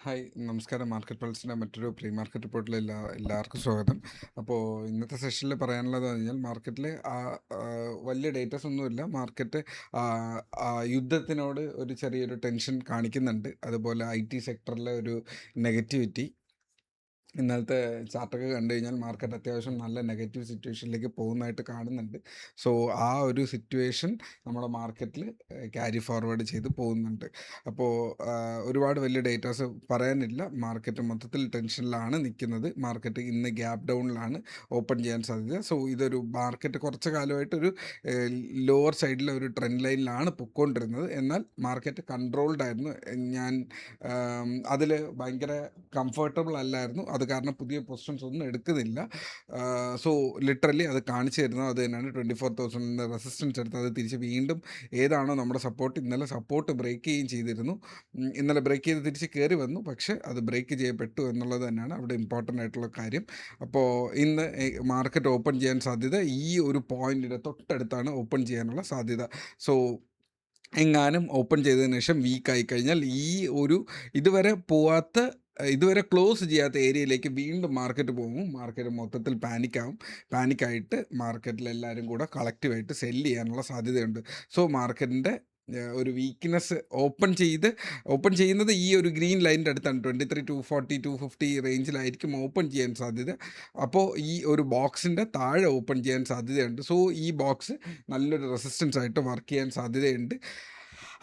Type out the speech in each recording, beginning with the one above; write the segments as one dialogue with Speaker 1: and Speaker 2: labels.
Speaker 1: Hi, നമസ്കാരം. Market പൾസിൻ്റെ മറ്റൊരു pre market റിപ്പോർട്ടിൽ എല്ലാവർക്കും സ്വാഗതം. അപ്പോൾ ഇന്നത്തെ സെഷനിൽ പറയാനുള്ളത് പറഞ്ഞാൽ മാർക്കറ്റിൽ വലിയ ഡേറ്റാസ് ഒന്നുമില്ല. മാർക്കറ്റ് ആ, യുദ്ധത്തിനോട് ഒരു ചെറിയൊരു ടെൻഷൻ കാണിക്കുന്നുണ്ട്. അതുപോലെ IT സെക്ടറിലെ ഒരു നെഗറ്റിവിറ്റി. ഇന്നലത്തെ ചാർട്ടൊക്കെ കണ്ടു കഴിഞ്ഞാൽ മാർക്കറ്റ് അത്യാവശ്യം നല്ല നെഗറ്റീവ് സിറ്റുവേഷനിലേക്ക് പോകുന്നതായിട്ട് കാണുന്നുണ്ട്. സോ ആ ഒരു സിറ്റുവേഷൻ നമ്മുടെ മാർക്കറ്റിൽ ക്യാരി ഫോർവേഡ് ചെയ്ത് പോകുന്നുണ്ട്. അപ്പോൾ ഒരുപാട് വലിയ ഡേറ്റാസ് പറയാനില്ല. മാർക്കറ്റ് മൊത്തത്തിൽ ടെൻഷനിലാണ് നിൽക്കുന്നത്. മാർക്കറ്റ് ഇന്ന് ഗ്യാപ്പ് ഡൗണിലാണ് ഓപ്പൺ ചെയ്യാൻ സാധ്യത. സോ ഇതൊരു മാർക്കറ്റ് കുറച്ച് കാലമായിട്ടൊരു ലോവർ സൈഡിലെ ഒരു ട്രെൻഡ് ലൈനിലാണ് പൊയ്ക്കൊണ്ടിരുന്നത്. എന്നാൽ മാർക്കറ്റ് കൺട്രോൾഡ് ആയിരുന്നു. ഞാൻ അതിൽ ഭയങ്കര കംഫർട്ടബിൾ അല്ലായിരുന്നു. അത് കാരണം പുതിയ പൊസിഷൻസ് ഒന്നും എടുക്കുന്നില്ല. സോ ലിറ്ററലി അത് കാണിച്ചു തരുന്നത് അത് തന്നെയാണ്. 24,000 റെസിസ്റ്റൻസ് എടുത്ത് അത് തിരിച്ച് വീണ്ടും ഏതാണോ നമ്മുടെ സപ്പോർട്ട്, ഇന്നലെ സപ്പോർട്ട് ബ്രേക്ക് ചെയ്യുകയും ചെയ്തിരുന്നു. ഇന്നലെ ബ്രേക്ക് ചെയ്ത് തിരിച്ച് കയറി വന്നു. പക്ഷേ അത് ബ്രേക്ക് ചെയ്യപ്പെട്ടു എന്നുള്ളത് തന്നെയാണ് അവിടെ ഇമ്പോർട്ടൻ്റ് ആയിട്ടുള്ള കാര്യം. അപ്പോൾ ഇന്ന് മാർക്കറ്റ് ഓപ്പൺ ചെയ്യാൻ സാധ്യത ഈ ഒരു പോയിന്റിൻ്റെ തൊട്ടടുത്താണ് ഓപ്പൺ ചെയ്യാനുള്ള സാധ്യത. സോ എങ്ങാനും ഓപ്പൺ ചെയ്തതിന് ശേഷം വീക്കായി കഴിഞ്ഞാൽ ഈ ഒരു ഇതുവരെ പോവാത്ത ഇതുവരെ ക്ലോസ് ചെയ്യാത്ത ഏരിയയിലേക്ക് വീണ്ടും മാർക്കറ്റ് പോകും. മാർക്കറ്റ് മൊത്തത്തിൽ പാനിക്കായിട്ട് മാർക്കറ്റിൽ എല്ലാവരും കൂടെ കളക്റ്റീവായിട്ട് സെല്ല് ചെയ്യാനുള്ള സാധ്യതയുണ്ട്. സോ മാർക്കറ്റിൻ്റെ ഒരു വീക്ക്നെസ് ഓപ്പൺ ചെയ്യുന്നത് ഈ ഒരു ഗ്രീൻ ലൈനിൻ്റെ അടുത്താണ്. 23 240 250 റേഞ്ചിലായിരിക്കും ഓപ്പൺ ചെയ്യാൻ സാധ്യത. അപ്പോൾ ഈ ഒരു ബോക്സിൻ്റെ താഴെ ഓപ്പൺ ചെയ്യാൻ സാധ്യതയുണ്ട്. സോ ഈ ബോക്സ് നല്ലൊരു റെസിസ്റ്റൻസ് ആയിട്ട് വർക്ക് ചെയ്യാൻ സാധ്യതയുണ്ട്.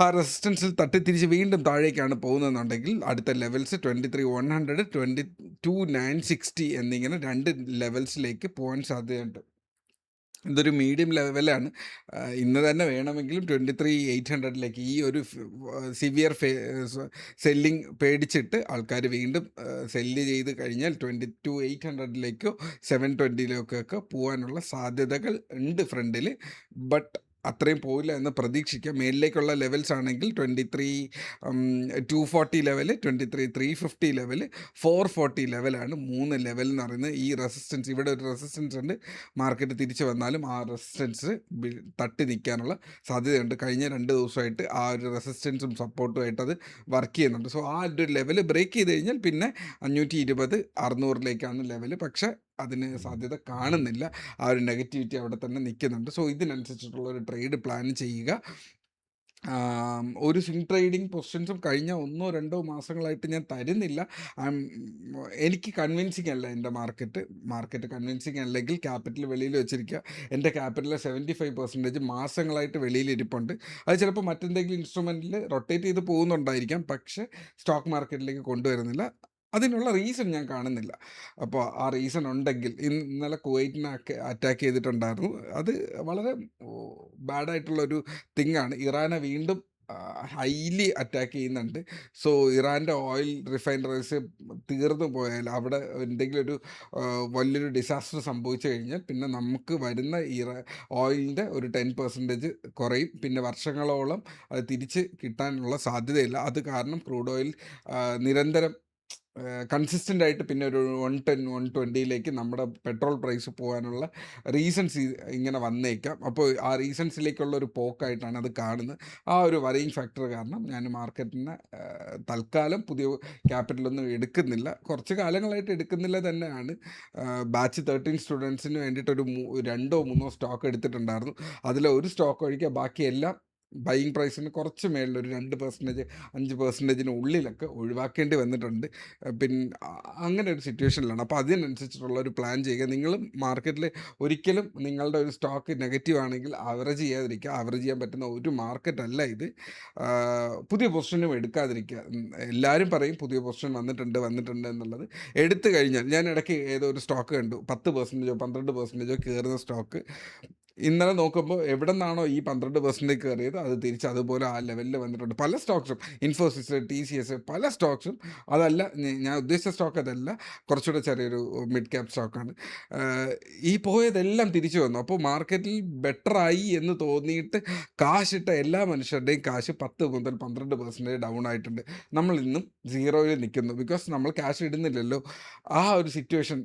Speaker 1: ആ റെസിസ്റ്റൻസിൽ തട്ടിത്തിരിച്ച് വീണ്ടും താഴേക്കാണ് പോകുന്നതെന്നുണ്ടെങ്കിൽ അടുത്ത ലെവൽസ് 23,100 22,960 എന്നിങ്ങനെ 2 ലെവൽസിലേക്ക് പോകാൻ സാധ്യതയുണ്ട്. ഇതൊരു മീഡിയം ലെവലാണ്. ഇന്ന് തന്നെ വേണമെങ്കിലും 23,800 ഈ ഒരു സിവിയർ സെല്ലിങ് പേടിച്ചിട്ട് ആൾക്കാർ വീണ്ടും സെല്ല് ചെയ്ത് കഴിഞ്ഞാൽ 22,800 720 പോകാനുള്ള സാധ്യതകൾ ഉണ്ട് ഫ്രണ്ടിൽ. ബട്ട് അത്രയും പോയില്ല എന്ന് പ്രതീക്ഷിക്കാം. മേലിലേക്കുള്ള ലെവൽസ് ആണെങ്കിൽ 23,240 ലെവൽ, 23,350 ലെവൽ, 440 ലെവലാണ്. 3 ലെവൽ എന്ന് പറയുന്നത്. ഈ റെസിസ്റ്റൻസ്, ഇവിടെ ഒരു റെസിസ്റ്റൻസ് ഉണ്ട്. മാർക്കറ്റ് തിരിച്ചു വന്നാലും ആ റെസിസ്റ്റൻസ് തട്ടി നിൽക്കാനുള്ള സാധ്യതയുണ്ട്. കഴിഞ്ഞ 2 ദിവസമായിട്ട് ആ ഒരു റെസിസ്റ്റൻസും സപ്പോർട്ടുമായിട്ട് അത് വർക്ക് ചെയ്യുന്നുണ്ട്. സോ ആ ഒരു ലെവൽ ബ്രേക്ക് ചെയ്ത് കഴിഞ്ഞാൽ പിന്നെ 520 600 ലെവൽ. പക്ഷേ അതിന് സാധ്യത കാണുന്നില്ല. ആ ഒരു നെഗറ്റിവിറ്റി അവിടെ തന്നെ നിൽക്കുന്നുണ്ട്. സോ ഇതിനനുസരിച്ചിട്ടുള്ള ഒരു ട്രേഡ് പ്ലാൻ ചെയ്യുക. ഒരു സ്വിംഗ് ട്രേഡിംഗ് പൊസിഷൻസും കഴിഞ്ഞ 1-2 മാസങ്ങളായിട്ട് ഞാൻ തരുന്നില്ല. എനിക്ക് കൺവിൻസിങ് അല്ല എൻ്റെ മാർക്കറ്റ് കൺവിൻസിങ് അല്ലെങ്കിൽ ക്യാപിറ്റൽ വെളിയിൽ വെച്ചിരിക്കുക. എൻ്റെ ക്യാപിറ്റലിലെ 75% മാസങ്ങളായിട്ട് വെളിയിലിരിപ്പുണ്ട്. അത് ചിലപ്പോൾ മറ്റെന്തെങ്കിലും ഇൻസ്ട്രുമെൻറ്റിൽ റൊട്ടേറ്റ് ചെയ്ത് പോകുന്നുണ്ടായിരിക്കാം. പക്ഷേ സ്റ്റോക്ക് മാർക്കറ്റിലേക്ക് കൊണ്ടുവരുന്നില്ല. അതിനുള്ള റീസൺ ഞാൻ കാണുന്നില്ല. അപ്പോൾ ആ റീസൺ ഉണ്ടെങ്കിൽ ഇന്നലെ കുവൈറ്റിനെ അറ്റാക്ക് ചെയ്തിട്ടുണ്ടായിരുന്നു. അത് വളരെ ബാഡായിട്ടുള്ളൊരു തിങ്ങാണ്. ഇറാനെ വീണ്ടും ഹൈലി അറ്റാക്ക് ചെയ്യുന്നുണ്ട്. സോ ഇറാൻ്റെ ഓയിൽ റിഫൈനറീസ് തീർന്നു പോയാൽ, അവിടെ എന്തെങ്കിലും ഒരു വലിയൊരു ഡിസാസ്റ്റർ സംഭവിച്ചു കഴിഞ്ഞാൽ പിന്നെ നമുക്ക് വരുന്ന ഓയിലിൻ്റെ ഒരു 10% കുറയും. പിന്നെ വർഷങ്ങളോളം അത് തിരിച്ച് കിട്ടാനുള്ള സാധ്യതയില്ല. അത് കാരണം ക്രൂഡ് ഓയിൽ നിരന്തരം കൺസിസ്റ്റൻ്റ് ആയിട്ട് പിന്നെ ഒരു 110 120 നമ്മുടെ പെട്രോൾ പ്രൈസ് പോകാനുള്ള റീസൺസ് ഇങ്ങനെ വന്നേക്കാം. അപ്പോൾ ആ റീസൺസിലേക്കുള്ള ഒരു പോക്കായിട്ടാണ് അത് കാണുന്നത്. ആ ഒരു വറിയിങ് ഫാക്ടർ കാരണം ഞാൻ മാർക്കറ്റിന് തൽക്കാലം പുതിയ ക്യാപിറ്റലൊന്നും എടുക്കുന്നില്ല. കുറച്ച് കാലങ്ങളായിട്ട് എടുക്കുന്നില്ല തന്നെയാണ്. ബാച്ച് 13 സ്റ്റുഡൻസിന് വേണ്ടിയിട്ടൊരു 2-3 സ്റ്റോക്ക് എടുത്തിട്ടുണ്ടായിരുന്നു. അതിൽ ഒരു സ്റ്റോക്ക് ഒഴികെ ബാക്കിയെല്ലാം ബൈയിങ് പ്രൈസിന് കുറച്ച് മേളിൽ ഒരു 2% 5%-ന് ഉള്ളിലൊക്കെ ഒഴിവാക്കേണ്ടി വന്നിട്ടുണ്ട്. പിന്നെ അങ്ങനെ ഒരു സിറ്റുവേഷനിലാണ്. അപ്പോൾ അതിനനുസരിച്ചിട്ടുള്ള ഒരു പ്ലാൻ ചെയ്യുക. നിങ്ങൾ മാർക്കറ്റിൽ ഒരിക്കലും നിങ്ങളുടെ ഒരു സ്റ്റോക്ക് നെഗറ്റീവ് ആണെങ്കിൽ ആവറേജ് ചെയ്യാതിരിക്കുക. ആവറേജ് ചെയ്യാൻ പറ്റുന്ന ഒരു മാർക്കറ്റല്ല ഇത്. പുതിയ പൊസിഷനും എടുക്കാതിരിക്കുക. എല്ലാവരും പറയും പുതിയ പൊസിഷൻ വന്നിട്ടുണ്ട് എന്നുള്ളത്. എടുത്തു കഴിഞ്ഞാൽ, ഞാൻ ഇടയ്ക്ക് ഏതോ ഒരു സ്റ്റോക്ക് കണ്ടു 10%-ഓ 12%-ഓ കയറുന്ന സ്റ്റോക്ക്. ഇന്നലെ നോക്കുമ്പോൾ എവിടെ നിന്നാണോ ഈ 12% കയറിയത് അത് തിരിച്ച് അതുപോലെ ആ ലെവലിൽ വന്നിട്ടുണ്ട്. പല സ്റ്റോക്സും, ഇൻഫോസിസ്, TCS, പല സ്റ്റോക്സും. അതല്ല, ഞാൻ ഉദ്ദേശിച്ച സ്റ്റോക്ക് അതല്ല, കുറച്ചുകൂടെ ചെറിയൊരു മിഡ് ക്യാപ് സ്റ്റോക്കാണ്. ഈ പോയതെല്ലാം തിരിച്ചു വന്നു. അപ്പോൾ മാർക്കറ്റിൽ ബെറ്ററായി എന്ന് തോന്നിയിട്ട് കാശിട്ട എല്ലാ മനുഷ്യരുടെയും കാശ് 10 മുതൽ 12% ഡൗൺ ആയിട്ടുണ്ട്. നമ്മൾ ഇന്നും സീറോയിൽ നിൽക്കുന്നു. ബിക്കോസ് നമ്മൾ ക്യാഷ് ഇടുന്നില്ലല്ലോ. ആ ഒരു സിറ്റുവേഷൻ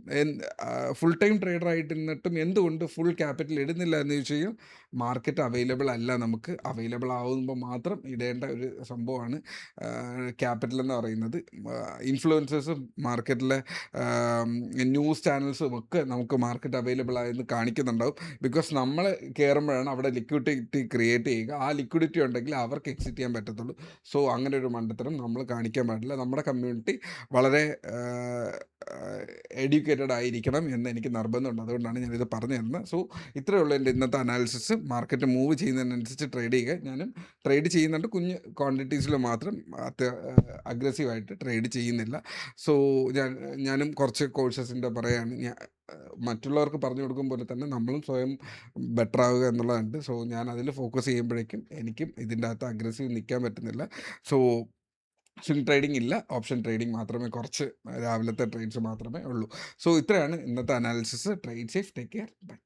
Speaker 1: ഫുൾ ടൈം ട്രേഡർ ആയിട്ട് നിന്നിട്ടും എന്തുകൊണ്ട് ഫുൾ ക്യാപിറ്റൽ ഇടുന്നില്ല എന്ന് ചോദിച്ചു കഴിഞ്ഞാൽ മാർക്കറ്റ് അവൈലബിൾ അല്ല. നമുക്ക് അവൈലബിൾ ആവുമ്പോൾ മാത്രം ഇടേണ്ട ഒരു സംഭവമാണ് ക്യാപിറ്റൽ എന്ന് പറയുന്നത്. ഇൻഫ്ലുവൻസേഴ്സും മാർക്കറ്റിലെ ന്യൂസ് ചാനൽസും ഒക്കെ നമുക്ക് മാർക്കറ്റ് അവൈലബിൾ ആയെന്ന് കാണിക്കുന്നുണ്ടാവും. ബിക്കോസ് നമ്മൾ കയറുമ്പോഴാണ് അവിടെ ലിക്വിഡിറ്റി ക്രിയേറ്റ് ചെയ്യുക. ആ ലിക്വിഡിറ്റി ഉണ്ടെങ്കിൽ അവർക്ക് എക്സിറ്റ് ചെയ്യാൻ പറ്റത്തുള്ളൂ. സോ അങ്ങനെ ഒരു മണ്ടത്തരം നമ്മൾ കാണിക്കാൻ പാടില്ല. നമ്മുടെ കമ്മ്യൂണിറ്റി വളരെ എഡ്യൂക്കേറ്റഡ് ആയിരിക്കണം എന്ന് എനിക്ക് നിർബന്ധമുണ്ട്. അതുകൊണ്ടാണ് ഞാനിത് പറഞ്ഞു തരുന്നത്. സോ ഇത്രയേ ഉള്ളൂ എൻ്റെ ഇന്നത്തെ അനാലിസിസ്. മാർക്കറ്റ് മൂവ് ചെയ്യുന്നതിനനുസരിച്ച് ട്രേഡ് ചെയ്യുക. ഞാനും ട്രേഡ് ചെയ്യുന്നുണ്ട്, കുഞ്ഞ് ക്വാണ്ടിറ്റീസിൽ മാത്രം, അഗ്രസീവായിട്ട് ട്രേഡ് ചെയ്യുന്നില്ല. സോ ഞാനും കുറച്ച് കോഴ്സസിൻ്റെ പറയാണ് മറ്റുള്ളവർക്ക് പറഞ്ഞു കൊടുക്കും പോലെ തന്നെ നമ്മളും സ്വയം ബെറ്റർ ആവുക എന്നുള്ളതുണ്ട്. സോ ഞാൻ അതിൽ ഫോക്കസ് ചെയ്യുമ്പോഴേക്കും എനിക്കും ഇതിൻ്റെ അകത്ത് അഗ്രസീവ് നിൽക്കാൻ പറ്റുന്നില്ല. സോ സ്വിംഗ് ട്രേഡിംഗ് ഇല്ല, ഓപ്ഷൻ ട്രേഡിംഗ് മാത്രമേ, കുറച്ച് രാവിലത്തെ ട്രേഡ്സ് മാത്രമേ ഉള്ളൂ. സോ ഇത്രയാണ് ഇന്നത്തെ analysis. Trade safe, take care, by.